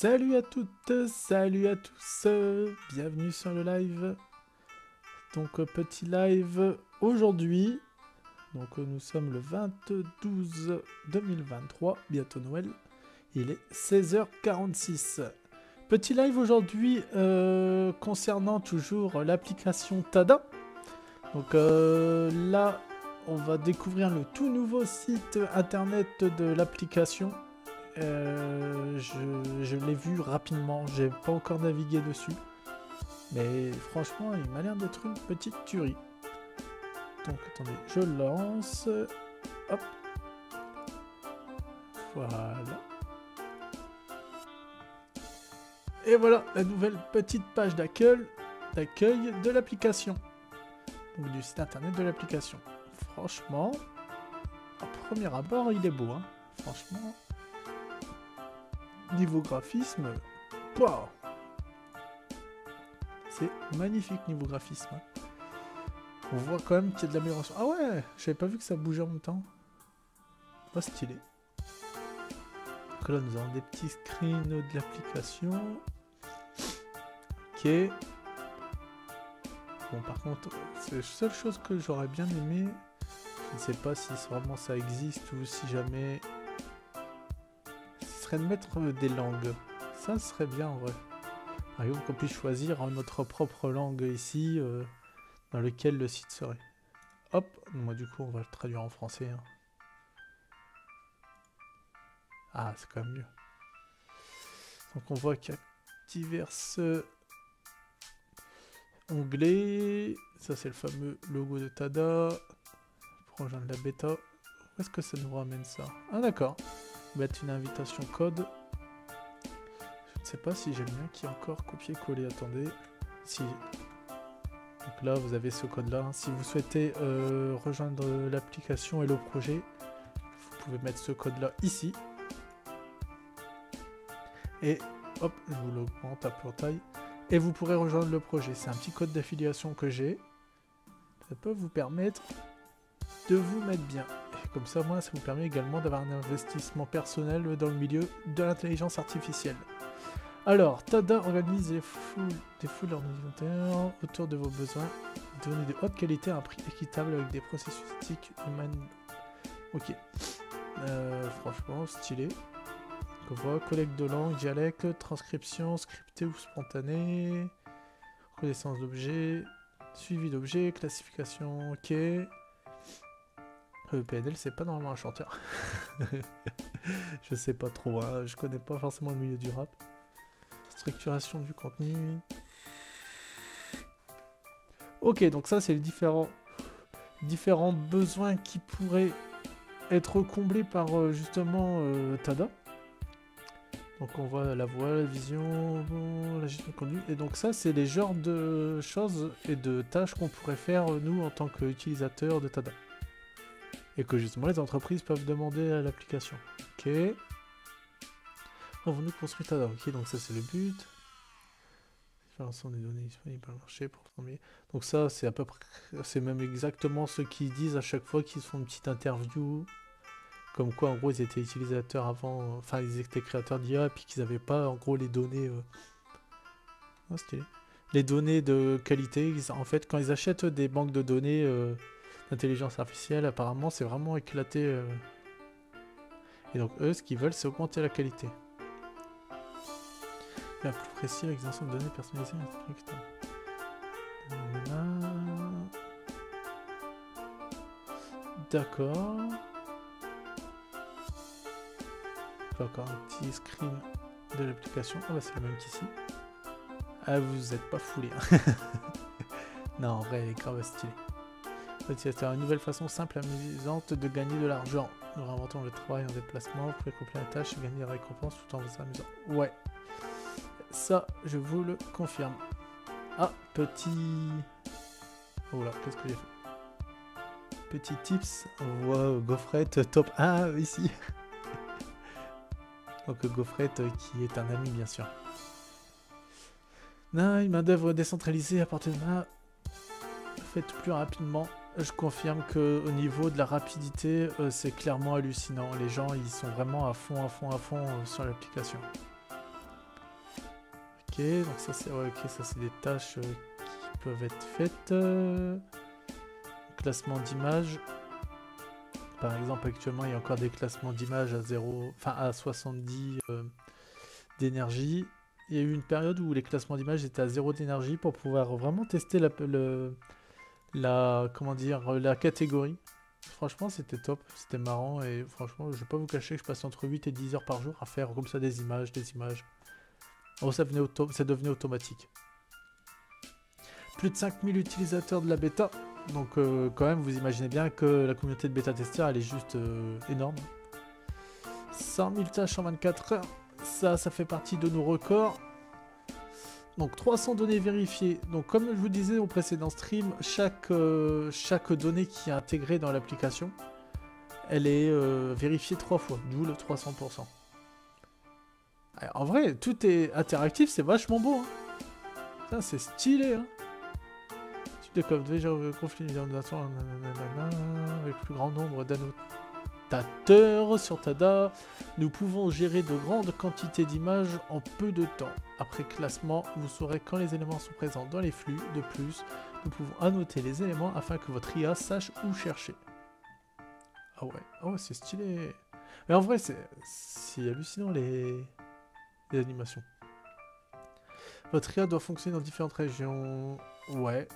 Salut à toutes, salut à tous, bienvenue sur le live. Donc petit live aujourd'hui. Donc nous sommes le 22 2023, bientôt Noël. Il est 16h46. Petit live aujourd'hui concernant toujours l'application Tada. Donc là, on va découvrir le tout nouveau site internet de l'application. Je l'ai vu rapidement, j'ai pas encore navigué dessus. Mais franchement, il m'a l'air d'être une petite tuerie. Donc attendez, je lance. Hop. Voilà. Et voilà la nouvelle petite page d'accueil de l'application. Donc du site internet de l'application. Franchement, à premier abord, il est beau. Hein. Franchement. Niveau graphisme, wow. C'est magnifique niveau graphisme. On voit quand même qu'il y a de l'amélioration. Ah ouais, j'avais pas vu que ça bougeait en même temps. Pas stylé. Donc là, nous avons des petits screens de l'application. Ok. Bon, par contre, c'est la seule chose que j'aurais bien aimé. Je ne sais pas si vraiment ça existe ou si jamais... de mettre des langues. Ça serait bien en vrai. Par exemple qu'on puisse choisir notre propre langue ici dans lequel le site serait. Hop, moi du coup on va le traduire en français. Hein. Ah, c'est quand même mieux. Donc on voit qu'il y a divers onglets. Ça c'est le fameux logo de Tada. Pour rejoindre la bêta. Où est-ce que ça nous ramène ça? Ah d'accord. Mettre une invitation code. Je ne sais pas si j'ai le mien qui est encore copié-collé. Attendez. Si. Donc là, vous avez ce code-là. Si vous souhaitez rejoindre l'application et le projet, vous pouvez mettre ce code-là ici. Et hop, je vous l'augmente un peu en taille. Et vous pourrez rejoindre le projet. C'est un petit code d'affiliation que j'ai. Ça peut vous permettre de vous mettre bien. Comme ça, moi, ça vous permet également d'avoir un investissement personnel dans le milieu de l'intelligence artificielle. Alors, Tada organise des foules ordinateurs autour de vos besoins. Donner de haute qualité à un prix équitable avec des processus éthiques humains. Ok. Franchement, stylé. On voit collecte de langue, dialecte, transcription, scriptée ou spontanée. Reconnaissance d'objets. Suivi d'objets, classification, ok. PNL, c'est pas normalement un chanteur. Je sais pas trop, hein. Je connais pas forcément le milieu du rap. Structuration du contenu. Ok, donc ça, c'est les différents besoins qui pourraient être comblés par justement Tada. Donc on voit la voix, la vision, la gestion de contenu. Et donc ça, c'est les genres de choses et de tâches qu'on pourrait faire, nous, en tant qu'utilisateurs de Tada. Et que justement les entreprises peuvent demander à l'application. Ok. On va nous construire Tada. Ok, donc ça c'est le but. Différenciation des données disponibles par le marché pour former. Donc ça c'est à peu près, c'est même exactement ce qu'ils disent à chaque fois qu'ils font une petite interview. Comme quoi en gros ils étaient utilisateurs avant, enfin ils étaient créateurs d'IA et puis qu'ils n'avaient pas en gros les données. Oh, stylé. Les données de qualité. En fait quand ils achètent des banques de données. L'intelligence artificielle, apparemment, c'est vraiment éclaté. Et donc, eux, ce qu'ils veulent, c'est augmenter la qualité. Bien plus précis avec des ensembles de données personnalisées. D'accord. Encore un petit screen de l'application. Ah bah, c'est le même qu'ici. Ah, vous êtes pas foulé. Hein. Non, en vrai, elle est grave stylée. C'est une nouvelle façon simple et amusante de gagner de l'argent. Nous réinventons le travail en déplacement. Vous pouvez accomplir la tâche et gagner des récompenses tout en vous amusant. Ouais. Ça, je vous le confirme. Ah, petit... Oh là, qu'est-ce que j'ai fait? Petit tips. On voit Gaufrette top 1 ici. Donc Gaufrette qui est un ami, bien sûr. Non, une main d'œuvre décentralisée à portée de main. Faites plus rapidement. Je confirme que au niveau de la rapidité, c'est clairement hallucinant. Les gens, ils sont vraiment à fond sur l'application. Ok, donc ça c'est ouais, ok, ça c'est des tâches qui peuvent être faites. Classement d'images. Par exemple, actuellement, il y a encore des classements d'images à 0, enfin à 70 d'énergie. Il y a eu une période où les classements d'images étaient à 0 d'énergie pour pouvoir vraiment tester comment dire, la catégorie. Franchement, c'était top, c'était marrant et franchement, je vais pas vous cacher que je passe entre 8 et 10 heures par jour à faire comme ça des images, Oh, ça devenait automatique. Plus de 5000 utilisateurs de la bêta. Donc quand même, vous imaginez bien que la communauté de bêta-testeurs, elle est juste énorme. 100 000 tâches en 24 heures. Ça fait partie de nos records. Donc 300 données vérifiées. Donc comme je vous disais au précédent stream, chaque donnée qui est intégrée dans l'application, elle est vérifiée 3 fois, d'où le 300%. En vrai, tout est interactif, c'est vachement beau. Hein. Ça, c'est stylé. Hein. Tu découvres déjà le conflit d'organisation avec le plus grand nombre d'annotateurs sur Tada. Nous pouvons gérer de grandes quantités d'images en peu de temps. Après classement, vous saurez quand les éléments sont présents dans les flux. De plus, nous pouvons annoter les éléments afin que votre IA sache où chercher. Ah ouais, oh c'est stylé. Mais en vrai, c'est hallucinant les animations. Votre IA doit fonctionner dans différentes régions. Ouais.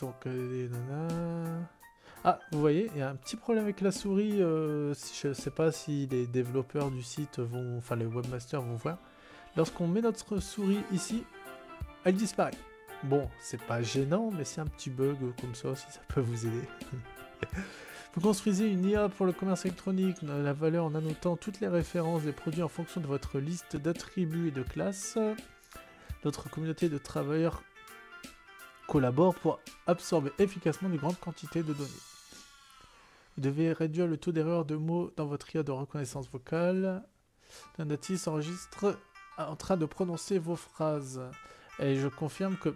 Donc, ah, vous voyez, il y a un petit problème avec la souris. Je ne sais pas si les développeurs du site vont, enfin les webmasters vont voir. Lorsqu'on met notre souris ici, elle disparaît. Bon, c'est pas gênant, mais c'est un petit bug comme ça, si ça peut vous aider. Vous construisez une IA pour le commerce électronique, la valeur en annotant toutes les références des produits en fonction de votre liste d'attributs et de classes. Notre communauté de travailleurs collabore pour absorber efficacement de grandes quantités de données. Vous devez réduire le taux d'erreur de mots dans votre IA de reconnaissance vocale. Nandati s'enregistre en train de prononcer vos phrases. Et je confirme que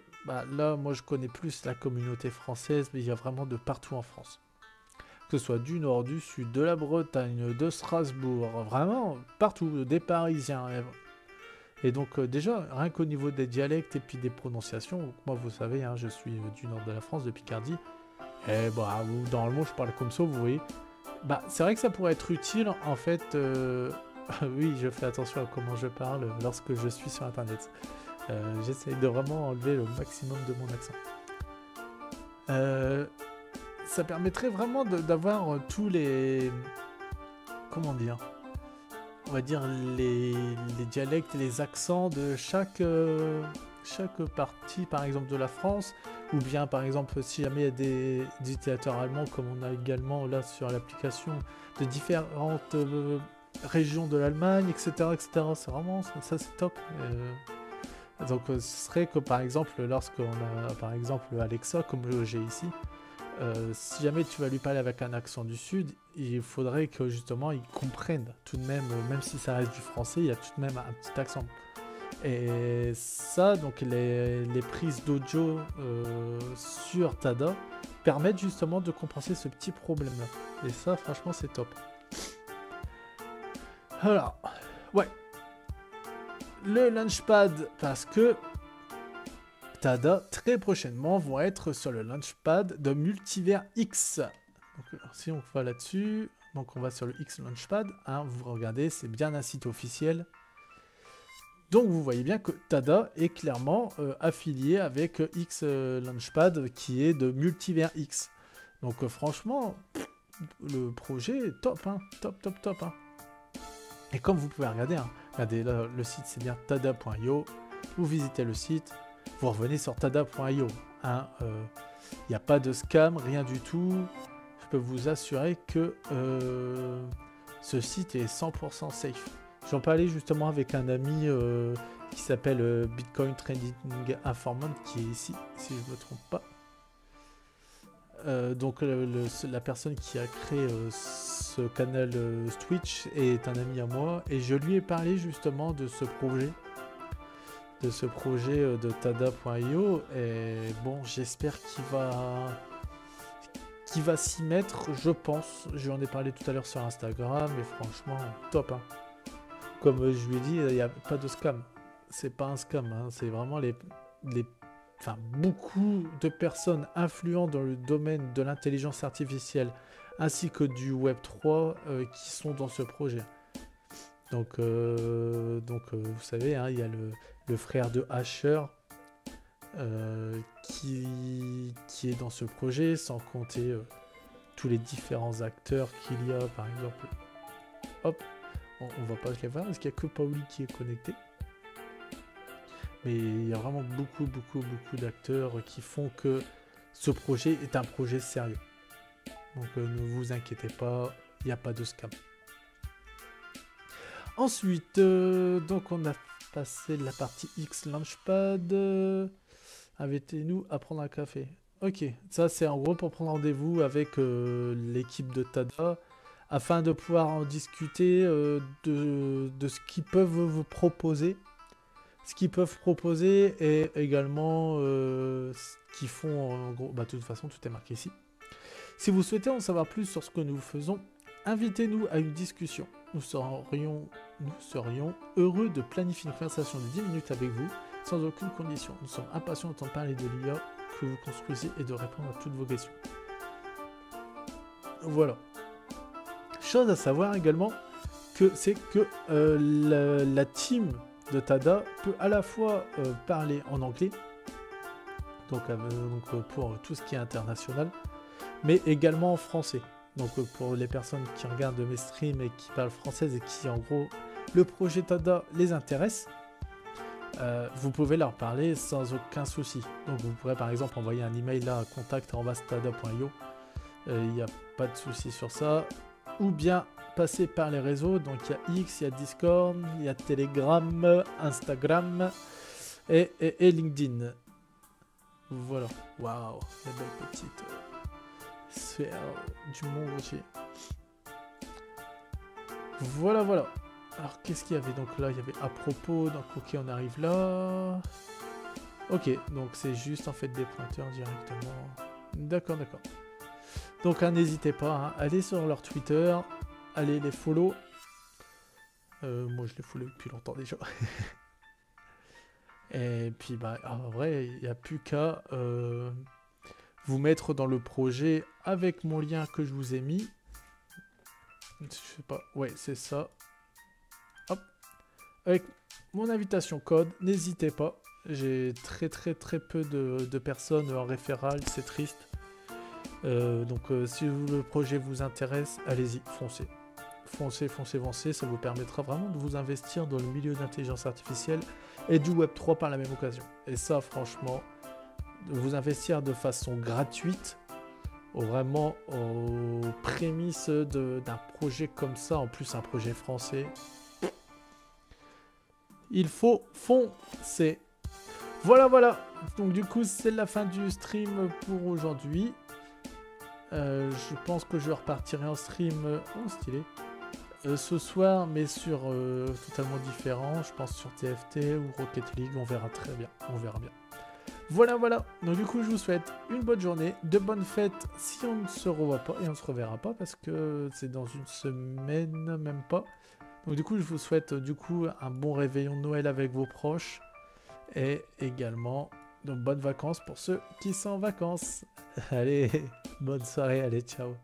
là, moi je connais plus la communauté française, mais il y a vraiment de partout en France. Que ce soit du nord, du sud, de la Bretagne, de Strasbourg, vraiment partout, des Parisiens. Et donc déjà, rien qu'au niveau des dialectes et puis des prononciations, moi vous savez, hein, je suis du nord de la France, de Picardie, et normalement je parle comme ça, vous voyez. C'est vrai que ça pourrait être utile, en fait, oui, je fais attention à comment je parle lorsque je suis sur Internet. J'essaie de vraiment enlever le maximum de mon accent. Ça permettrait vraiment d'avoir tous les... Comment dire ? On va dire les dialectes et les accents de chaque partie, par exemple de la France, ou bien par exemple si jamais il y a des utilisateurs allemands, comme on a également là sur l'application, de différentes régions de l'Allemagne, etc. C'est vraiment, ça c'est top. Donc ce serait que par exemple, lorsqu'on a par exemple Alexa, comme j'ai ici, si jamais tu vas lui parler avec un accent du sud, il faudrait que justement il comprenne tout de même, même si ça reste du français, il y a tout de même un petit accent. Et ça, donc les prises d'audio sur Tada permettent justement de compenser ce petit problème-là. Et ça, franchement, c'est top. Alors, ouais. Le Launchpad, parce que Tada, très prochainement, vont être sur le Launchpad de Multivers X. Donc, si on va là-dessus, donc on va sur le X Launchpad, hein, vous regardez, c'est bien un site officiel. Donc vous voyez bien que Tada est clairement affilié avec X Launchpad qui est de Multivers X. Donc franchement, le projet est top, hein, top. Hein. Et comme vous pouvez regarder, hein, regardez là, le site c'est bien tada.io, vous visitez le site, vous revenez sur tada.io. Hein, n'y a pas de scam, rien du tout. Je peux vous assurer que ce site est 100% safe. J'en parlais justement avec un ami qui s'appelle Bitcoin Trading Informant, qui est ici, si je ne me trompe pas. Donc la personne qui a créé ce canal Twitch est un ami à moi, et je lui ai parlé justement de ce projet. De tada.io, et bon, j'espère qu'il va s'y mettre, je pense. Je lui en ai parlé tout à l'heure sur Instagram, et franchement, top. Hein. Comme je lui ai dit, il n'y a pas de scam. c'est pas un scam, hein, c'est vraiment enfin, beaucoup de personnes influentes dans le domaine de l'intelligence artificielle ainsi que du Web3 qui sont dans ce projet. Donc, vous savez, hein, il y a le frère de Asher qui est dans ce projet, sans compter tous les différents acteurs qu'il y a, par exemple. Hop, on va pas les voir parce qu'il n'y a que Pauli qui est connecté. Mais il y a vraiment beaucoup d'acteurs qui font que ce projet est un projet sérieux. Donc ne vous inquiétez pas, il n'y a pas de scam. Ensuite, donc on a passé la partie X Launchpad. Invitez-nous à prendre un café. Ok, ça c'est en gros pour prendre rendez-vous avec l'équipe de Tada afin de pouvoir en discuter de ce qu'ils peuvent vous proposer. Ce qu'ils peuvent proposer et également ce qu'ils font en gros. Bah, de toute façon, tout est marqué ici. Si vous souhaitez en savoir plus sur ce que nous faisons, invitez-nous à une discussion. Nous serions heureux de planifier une conversation de 10 minutes avec vous, sans aucune condition. Nous sommes impatients d'entendre parler de l'IA que vous construisez et de répondre à toutes vos questions. Voilà. Chose à savoir également, c'est que la team de Tada peut à la fois parler en anglais, donc pour tout ce qui est international, mais également en français. Donc pour les personnes qui regardent mes streams et qui parlent français et qui en gros le projet Tada les intéresse, vous pouvez leur parler sans aucun souci. Donc vous pourrez par exemple envoyer un email là à contact@tada.io, il n'y a pas de souci sur ça, ou bien passer par les réseaux. Donc il y a X, il y a Discord, il y a Telegram, Instagram et LinkedIn. Voilà. Waouh, la belle petite sphère du monde entier. Voilà. Alors qu'est-ce qu'il y avait donc là? Il y avait à propos. Donc ok, on arrive là. Ok, donc c'est juste en fait des pointeurs directement. D'accord. Donc n'hésitez pas, hein, allez sur leur Twitter, allez les follow. Moi je les follow depuis longtemps déjà. Et puis bah en vrai, il n'y a plus qu'à vous mettre dans le projet avec mon lien que je vous ai mis. Je sais pas, ouais c'est ça. Hop. Avec mon invitation code, n'hésitez pas. J'ai très peu de personnes en référal, c'est triste. Donc si le projet vous intéresse, allez-y, foncez. Foncez, ça vous permettra vraiment de vous investir dans le milieu d'intelligence artificielle et du Web3 par la même occasion. Et ça, franchement, de vous investir de façon gratuite, vraiment aux prémices d'un projet comme ça, en plus un projet français, il faut foncer. Voilà. Donc du coup, c'est la fin du stream pour aujourd'hui. Je pense que je repartirai en stream stylé ce soir, mais sur totalement différent. Je pense sur TFT ou Rocket League, on verra très bien. Voilà. Donc du coup, je vous souhaite une bonne journée, de bonnes fêtes si on ne se revoit pas et on ne se reverra pas parce que c'est dans une semaine, même pas. Donc du coup, je vous souhaite un bon réveillon de Noël avec vos proches et également de bonnes vacances pour ceux qui sont en vacances. Allez, bonne soirée, allez, ciao.